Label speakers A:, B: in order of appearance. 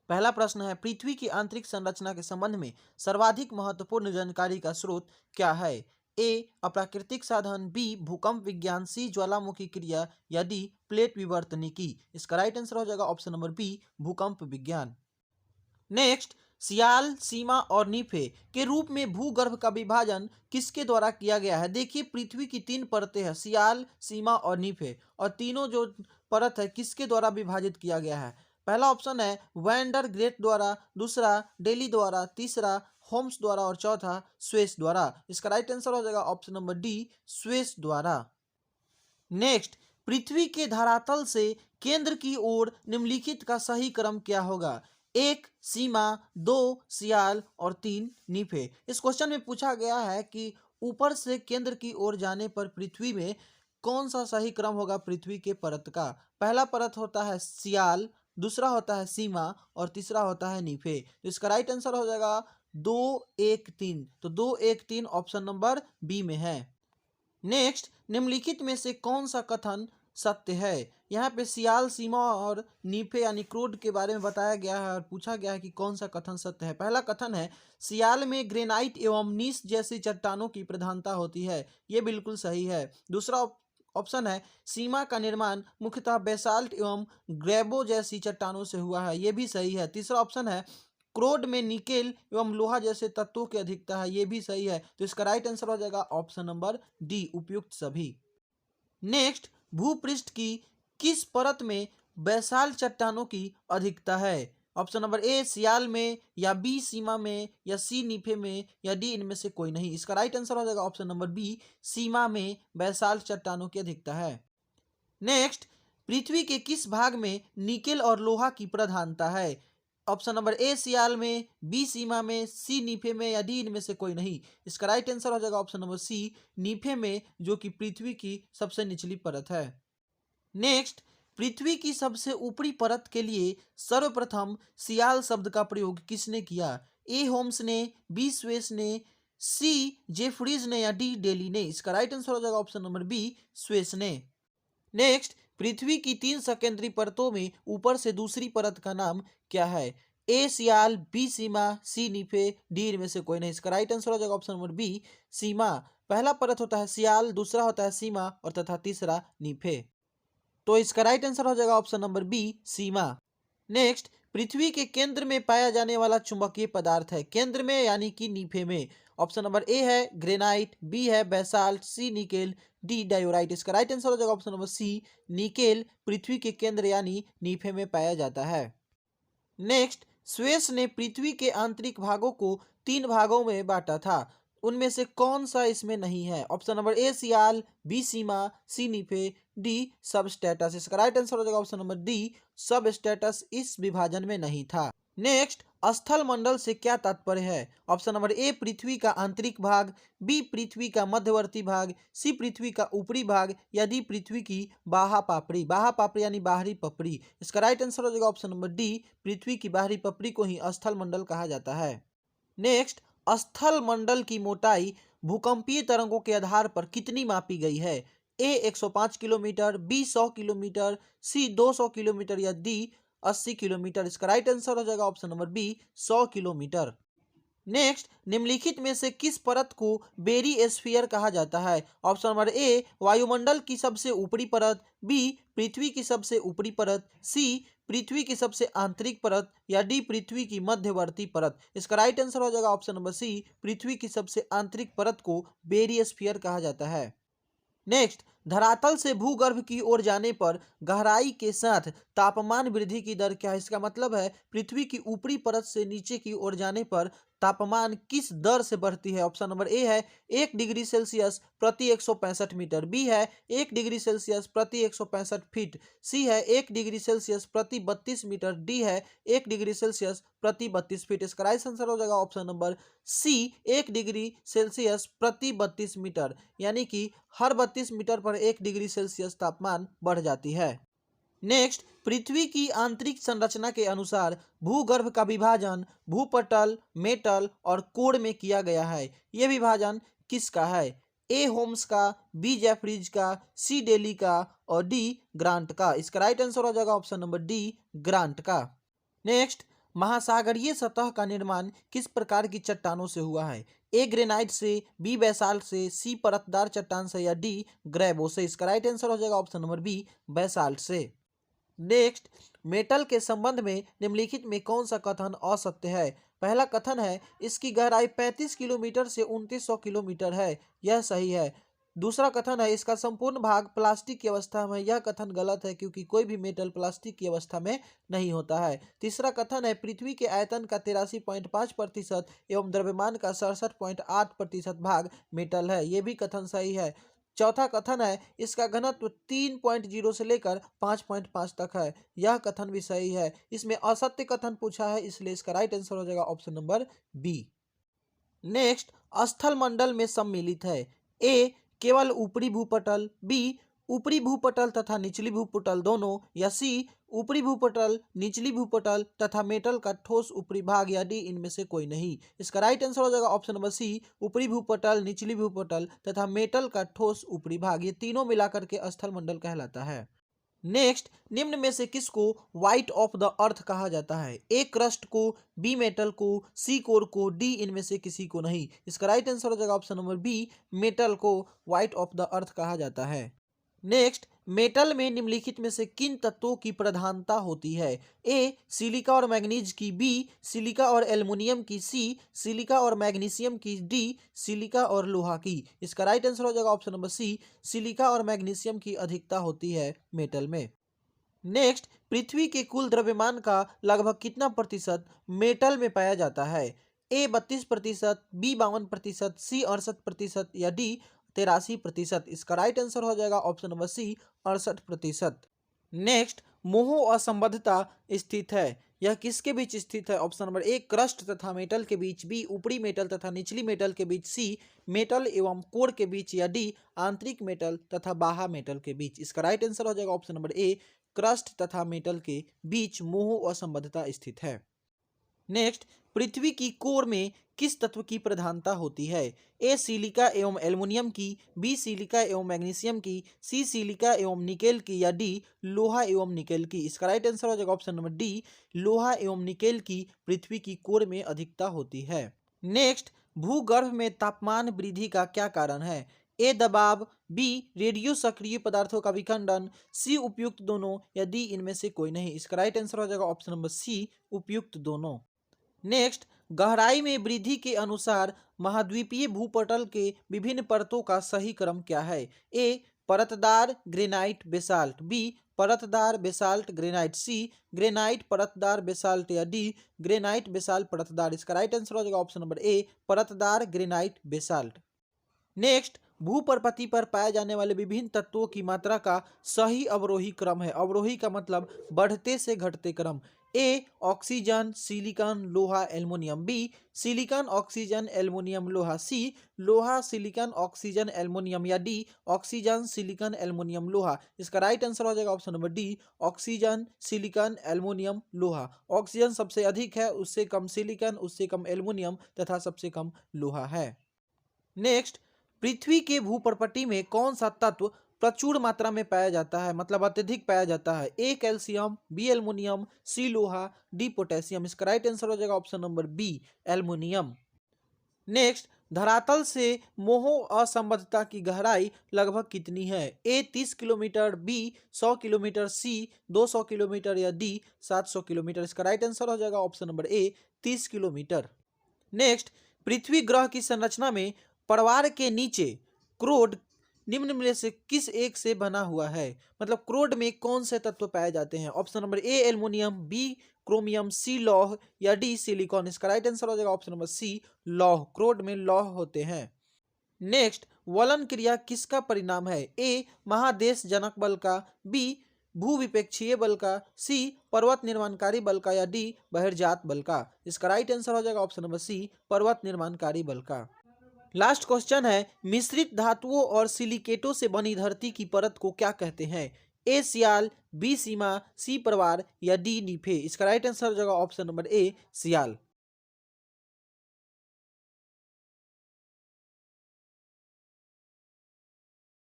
A: पहला प्रश्न है, पृथ्वी की आंतरिक संरचना के संबंध में सर्वाधिक महत्वपूर्ण जानकारी का स्रोत क्या है? ए अप्राकृतिक साधन, बी भूकंप विज्ञान, सी ज्वालामुखी क्रिया या डी प्लेट विवर्तनिकी। इसका राइट आंसर हो जाएगा ऑप्शन नंबर बी भूकंप विज्ञान। नेक्स्ट, सियाल, सीमा और नीफे के रूप में भूगर्भ का विभाजन किसके द्वारा किया गया है? देखिए, पृथ्वी की तीन परतें हैं, सियाल, सीमा और नीफे, और तीनों जो परत है किसके द्वारा विभाजित किया गया है? पहला ऑप्शन है वैंडर ग्रेट द्वारा, दूसरा डेली द्वारा, तीसरा होम्स द्वारा और चौथा स्वेस द्वारा। इसका राइट आंसर हो जाएगा ऑप्शन नंबर डी स्वेस द्वारा। नेक्स्ट, पृथ्वी के धरातल से केंद्र की ओर निम्नलिखित का सही क्रम क्या होगा? एक सीमा, दो सियाल और तीन नीफे। इस क्वेश्चन में पूछा गया है कि ऊपर से केंद्र की ओर जाने पर पृथ्वी में कौन सा सही क्रम होगा पृथ्वी के परत का? पहला परत होता है सियाल, दूसरा होता है सीमा और तीसरा होता है नीफे। तो इसका राइट आंसर हो जाएगा 2 1 3। तो 2 1 3 ऑप्शन नंबर बी में है। नेक्स्ट, निम्नलिखित में से कौन सा कथन सत्य है? यहाँ पे सियाल, सीमा और नीफे यानी क्रोड के बारे में बताया गया है और पूछा गया है कि कौन सा कथन सत्य है। पहला कथन है, सियाल में ग्रेनाइट एवं नीस जैसी चट्टानों की प्रधानता होती है। ये बिल्कुल सही है। दूसरा ऑप्शन है, सीमा का निर्माण मुख्यतः बेसाल्ट एवं ग्रेबो जैसी चट्टानों से हुआ है। ये भी सही है। तीसरा ऑप्शन है, क्रोड में निकेल एवं लोहा जैसे तत्वों की अधिकता है। ये भी सही है। तो इसका राइट आंसर हो जाएगा ऑप्शन नंबर डी उपयुक्त सभी। नेक्स्ट, भूपृष्ठ की किस परत में बैसाल्ट चट्टानों की अधिकता है? ऑप्शन नंबर ए सियाल में, या बी सीमा में, या सी नीफे में, या डी इनमें से कोई नहीं। इसका राइट आंसर हो जाएगा ऑप्शन नंबर बी सीमा में बैसाल्ट चट्टानों की अधिकता है। नेक्स्ट, पृथ्वी के किस भाग में निकेल और लोहा की प्रधानता है? ऑप्शन नंबर ए सियाल में, बी सीमा में, सी नीफे में, या डी इनमें से कोई नहीं। इसका राइट आंसर हो जाएगा ऑप्शन नंबर सी नीफे में, जो कि पृथ्वी की सबसे निचली परत है। नेक्स्ट, पृथ्वी की सबसे ऊपरी परत के लिए सर्वप्रथम सियाल शब्द का प्रयोग किसने किया? ए होम्स ने, बी स्वेस ने, सी जेफरीज ने, या डी डेली ने। इसका राइट आंसर हो जाएगा ऑप्शन नंबर बी स्वेस ने। नेक्स्ट, पृथ्वी की तीन सकेंद्री परतों में ऊपर से दूसरी परत का नाम क्या है? ए sial, B sima, C nife, D इनमें से कोई नहीं। इसका राइट आंसर हो जाएगा ऑप्शन नंबर बी सीमा। पहला परत होता है सियाल, दूसरा होता है सीमा और तथा तीसरा नीफे। तो इसका राइट आंसर हो जाएगा ऑप्शन नंबर बी सीमा। नेक्स्ट, पृथ्वी के केंद्र में पाया जाने वाला चुंबकीय पदार्थ है। केंद्र में यानी कि नीफे में। ऑप्शन नंबर ए है ग्रेनाइट, बी है बेसाल्ट, सी निकेल, डी डायोराइट। इसका राइट आंसर हो जाएगा ऑप्शन नंबर सी निकेल पृथ्वी के केंद्र यानी नीफे में पाया जाता है। नेक्स्ट, स्वेस ने पृथ्वी के आंतरिक भागों को तीन भागों में बांटा था। उनमें से कौन सा इसमें नहीं है? Option number A sial, B sima, C nife, D सब स्टेटस। इसका राइट आंसर हो जाएगा ऑप्शन नंबर डी सब स्टेटस इस विभाजन में नहीं था। नेक्स्ट, स्थल मंडल से क्या तात्पर्य है? ऑप्शन नंबर ए पृथ्वी का आंतरिक भाग, बी पृथ्वी का मध्यवर्ती भाग, सी पृथ्वी का ऊपरी भाग, या डी पृथ्वी की बाहा पापड़ी। बाहा पापड़ी यानी बाहरी पपड़ी। इसका राइट आंसर हो जाएगा ऑप्शन नंबर डी पृथ्वी की बाहरी पपड़ी को ही स्थल मंडल कहा जाता है। नेक्स्ट, स्थल मंडल की मोटाई भूकंपीय तरंगों के आधार पर कितनी मापी गई है? A 105 kilometre, B 100 kilometre, C 200 kilometre, या डी 80 किलोमीटर। इसका राइट आंसर हो जाएगा option number B 100 kilometre. Next, निम्नलिखित में से किस परत को बेरी एस्फियर कहा जाता है? ऑप्शन नंबर ए वायुमंडल की सबसे ऊपरी परत, बी पृथ्वी की सबसे ऊपरी परत, सी पृथ्वी की सबसे आंतरिक परत, या डी पृथ्वी की मध्यवर्ती परत। इसका राइट आंसर हो जाएगा ऑप्शन नंबर सी पृथ्वी की सबसे आंतरिक परत को बेरी एस्फियर कहा जाता है। नेक्स्ट, धरातल से भूगर्भ की ओर जाने पर गहराई के साथ तापमान वृद्धि की दर क्या है? इसका मतलब है पृथ्वी की ऊपरी परत से नीचे की ओर जाने पर तापमान किस दर से बढ़ती है? ऑप्शन नंबर ए है 1 डिग्री सेल्सियस प्रति 165 मीटर, बी है 1 डिग्री सेल्सियस प्रति 165 फीट, सी है 1 डिग्री सेल्सियस प्रति 32 मीटर, डी है 1 डिग्री सेल्सियस प्रति 32 फीट। इसका राइट आंसर हो जाएगा option number C 1 degree Celsius प्रति 32 मीटर, यानी कि हर 32 मीटर पर 1 डिग्री सेल्सियस तापमान बढ़ जाती है। नेक्स्ट, पृथ्वी की आंतरिक संरचना के अनुसार भूगर्भ का विभाजन भूपटल, मेटल और कोर में किया गया है। यह विभाजन किसका है? ए होम्स का, बी जेफरीज का, सी डेली का और डी ग्रांट का। इसका राइट आंसर हो जाएगा ऑप्शन नंबर डी ग्रांट का। नेक्स्ट, महासागरीय सतह का निर्माण किस प्रकार की चट्टानों से हुआ है? ए ग्रेनाइट से, बी बेसाल्ट से, सी परतदार चट्टान से या डी ग्रेबो से। इसका राइट आंसर हो जाएगा ऑप्शन नंबर बी बेसाल्ट से। नेक्स्ट, मेटल के संबंध में निम्नलिखित में कौन सा कथन असत्य है? पहला कथन है इसकी गहराई 35 किलोमीटर से 2900 किलोमीटर है, यह सही है। दूसरा कथन है इसका संपूर्ण भाग प्लास्टिक की अवस्था में, यह कथन गलत है क्योंकि कोई भी मेटल प्लास्टिक की अवस्था में नहीं होता है। तीसरा कथन है पृथ्वी के आयतन का 83.5% एवं द्रव्यमान का 67.8% भाग मेटल है, यह भी कथन सही है। चौथा कथन है इसका घनत्व 3.0 से लेकर 5.5 तक है, यह कथन भी सही है। इसमें असत्य कथन पूछा है इसलिए इसका राइट आंसर हो जाएगा ऑप्शन नंबर बी। नेक्स्ट, स्थल मंडल में सम्मिलित है। ए केवल ऊपरी भूपटल, बी ऊपरी भूपटल तथा निचली भूपटल दोनों, या सी ऊपरी भूपटल, निचली भूपटल तथा मेटल का ठोस ऊपरी भाग, या डी इनमें से कोई नहीं। इसका राइट आंसर हो जाएगा ऑप्शन नंबर सी ऊपरी भूपटल, निचली भूपटल तथा मेटल का ठोस ऊपरी भाग, ये तीनों मिलाकर के स्थल मंडल कहलाता है। नेक्स्ट, निम्न में से किसको व्हाइट ऑफ द अर्थ कहा जाता है? ए क्रस्ट को, बी मेटल को, सी कोर को, डी इनमें से किसी को नहीं। इसका राइट आंसर हो जाएगा ऑप्शन नंबर बी मेटल को व्हाइट ऑफ द अर्थ कहा जाता है। नेक्स्ट, मेटल में निम्नलिखित में से किन तत्वों की प्रधानता होती है? ए सिलिका और मैग्नीज की, बी सिलिका और एल्युमिनियम की, सी सिलिका और मैग्नीशियम की, डी सिलिका और लोहा की। इसका राइट आंसर हो जाएगा ऑप्शन नंबर सी सिलिका और मैग्नीशियम की अधिकता होती है मेटल में। नेक्स्ट, पृथ्वी के कुल द्रव्यमान का लगभग कितना प्रतिशत मेटल में पाया जाता है? ए 32%, बी 52%, सी 68% या डी 83%। इसका राइट आंसर हो जाएगा ऑप्शन नंबर सी 68%। नेक्स्ट, मोह असंबद्धता स्थित है, यह किसके बीच स्थित है? ऑप्शन नंबर ए क्रस्ट तथा मेटल के बीच, बी ऊपरी मेटल तथा निचली मेटल के बीच, सी मेटल एवं कोर के बीच, या डी आंतरिक मेटल तथा बाह्य मेटल के बीच। इसका राइट आंसर हो जाएगा ऑप्शन नंबर ए क्रस्ट तथा मेटल के बीच मोह असंबद्धता स्थित है। नेक्स्ट, पृथ्वी की कोर में किस तत्व की प्रधानता होती है? ए सिलिका एवं एल्युमिनियम की, बी सिलिका एवं मैग्नीशियम की, सी सिलिका एवं निकेल की, या डी लोहा एवं निकेल की। इसका राइट आंसर हो जाएगा ऑप्शन नंबर डी लोहा एवं निकेल की पृथ्वी की कोर में अधिकता होती है। नेक्स्ट, भूगर्भ में तापमान वृद्धि का क्या कारण है? ए दबाव, बी रेडियो सक्रिय पदार्थों का विखंडन, सी उपयुक्त दोनों, या डी इनमें से कोई नहीं। इसका राइट आंसर हो जाएगा ऑप्शन नंबर सी उपयुक्त दोनों। नेक्स्ट, गहराई में वृद्धि के अनुसार महाद्वीपीय भूपटल के विभिन्न परतों का सही क्रम क्या है? ए परतदार ग्रेनाइट बेसाल्ट, बी परतदार बेसाल्ट ग्रेनाइट, सी ग्रेनाइट परतदार बेसाल्ट, या डी ग्रेनाइट बेसाल्ट परतदार। इसका राइट आंसर हो जाएगा ऑप्शन नंबर ए परतदार ग्रेनाइट बेसाल्ट। नेक्स्ट, भूप्रपति पर पाए जाने वाले विभिन्न तत्वों की मात्रा का सही अवरोही क्रम है। अवरोही का मतलब बढ़ते से घटते क्रम। ए ऑक्सीजन, सिलिकॉन, लोहा, aluminium, B silicon, oxygen, aluminium, लोहा, सी लोहा, सिलिकॉन, ऑक्सीजन, एल्युमिनियम, या डी ऑक्सीजन, सिलिकॉन, एल्युमिनियम, लोहा। इसका राइट आंसर हो जाएगा option number D oxygen, silicon, aluminium, लोहा। ऑक्सीजन सबसे अधिक है, उससे कम सिलिकॉन, उससे कम एल्युमिनियम तथा सबसे कम लोहा है। नेक्स्ट, पृथ्वी के भूप्रपटि में कौन सा तत्व प्रचुर मात्रा में पाया जाता है, मतलब अत्यधिक पाया जाता है? A calcium, B aluminium, C लोहा, डी पोटेशियम। इसका राइट आंसर हो जाएगा option number B aluminium. Next, धरातल से मोह असंबद्धता की गहराई लगभग कितनी है? A 30 kilometre, B 100 kilometre, C 200 kilometre, या डी 700 किलोमीटर। इसका राइट आंसर हो जाएगा option number A 30 kilometre. Next, पृथ्वी ग्रह की संरचना में परवार के नीचे क्रोड निम्न में से किस एक से बना हुआ है? मतलब क्रोड में कौन से तत्व पाए जाते हैं? Option number A aluminium, B chromium, C लौह, या डी सिलिकॉन। इसका राइट आंसर हो जाएगा ऑप्शन नंबर सी लौह। क्रोड में लौह होते हैं। नेक्स्ट, वलन क्रिया किसका परिणाम है? ए महादेश जनक बल का, बी भूविपेक्षीय बल का, सी पर्वत निर्माणकारी बल का, या डी बहिर्जात बल का। इसका राइट आंसर हो जाएगा ऑप्शन नंबर सी पर्वत निर्माणकारी बल का। लास्ट क्वेश्चन है, मिश्रित धातुओं और सिलिकेटों से बनी धरती की परत को क्या कहते हैं? ए सियाल, बी सीमा, सी परवार, या डी नीफे। इसका राइट आंसर हो जाएगा ऑप्शन नंबर ए सियाल।